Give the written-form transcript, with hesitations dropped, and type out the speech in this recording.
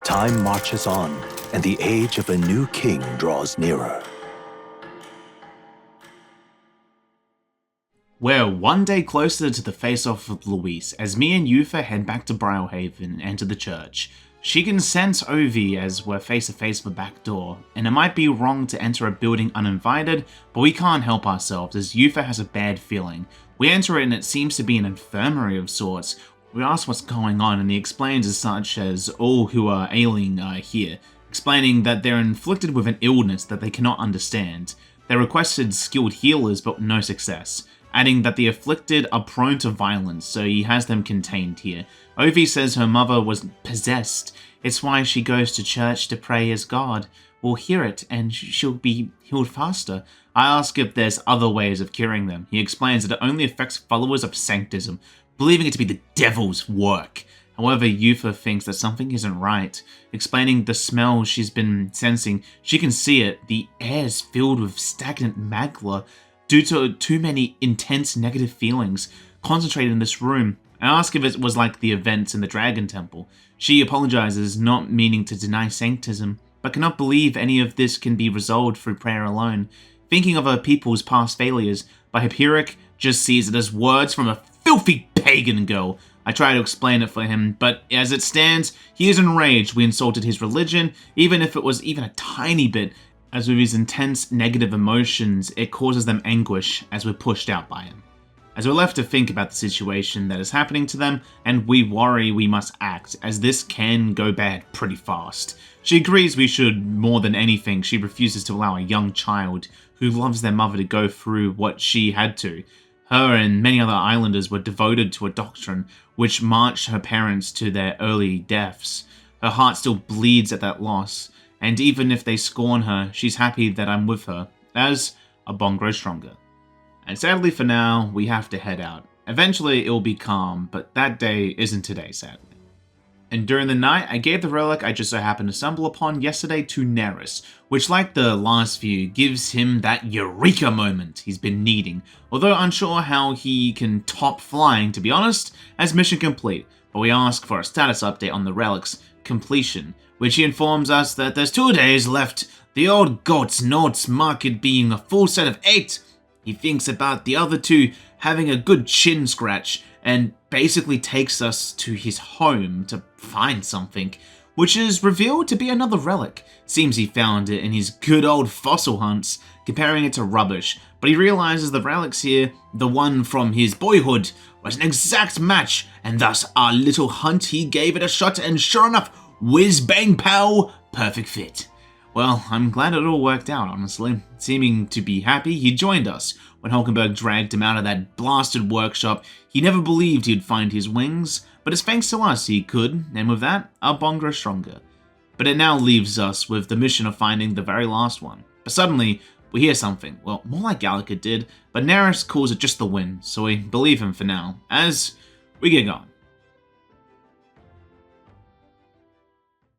Time marches on, and the age of a new king draws nearer. We're one day closer to the face-off with Luis as me and Yufa head back to Briarhaven and enter the church. She can sense Ovi as we're face-to-face with the back door, and it might be wrong to enter a building uninvited, but we can't help ourselves as Yufa has a bad feeling. We enter it and it seems to be an infirmary of sorts. We ask what's going on and he explains as such as all who are ailing are here, explaining that they're inflicted with an illness that they cannot understand. They requested skilled healers but no success, adding that the afflicted are prone to violence, so he has them contained here. Ovi says her mother was possessed. It's why she goes to church to pray as God will hear it and she'll be healed faster. I ask if there's other ways of curing them. He explains that it only affects followers of Sanctism, believing it to be the devil's work. However, Yufa thinks that something isn't right, explaining the smell she's been sensing. She can see it. The air is filled with stagnant magma due to too many intense negative feelings concentrated in this room. I ask if it was like the events in the Dragon Temple. She apologizes, not meaning to deny Sanctism, but cannot believe any of this can be resolved through prayer alone. Thinking of her people's past failures, but Hyperic just sees it as words from a filthy pagan girl. I try to explain it for him, but as it stands, he is enraged we insulted his religion, even if it was even a tiny bit, as with his intense negative emotions, it causes them anguish as we're pushed out by him. As we're left to think about the situation that is happening to them, and we worry we must act, as this can go bad pretty fast. She agrees we should more than anything. She refuses to allow a young child who loves their mother to go through what she had to. Her and many other islanders were devoted to a doctrine which marched her parents to their early deaths. Her heart still bleeds at that loss, and even if they scorn her, she's happy that I'm with her, as a bond grows stronger. And sadly for now, we have to head out. Eventually it will be calm, but that day isn't today, sadly. And during the night, I gave the relic I just so happened to stumble upon yesterday to Neruas, which like the last few, gives him that eureka moment he's been needing, although unsure how he can top flying to be honest, as mission complete, but we ask for a status update on the relic's completion, which he informs us that there's 2 days left, the old goat's notes mark it being a full set of 8. He thinks about the other 2 having a good chin scratch, and basically takes us to his home to find something, which is revealed to be another relic. Seems he found it in his good old fossil hunts, comparing it to rubbish, but he realizes the relics here, the one from his boyhood, was an exact match, and thus our little hunt he gave it a shot, and sure enough, whiz bang pow, perfect fit. Well, I'm glad it all worked out, honestly. Seeming to be happy, he joined us. When Hulkenberg dragged him out of that blasted workshop, he never believed he'd find his wings, but it's thanks to us he could, and with that, our bond grows stronger. But it now leaves us with the mission of finding the very last one. But suddenly, we hear something, well, more like Gallagher did, but Neruas calls it just the wind, so we believe him for now, as we get going.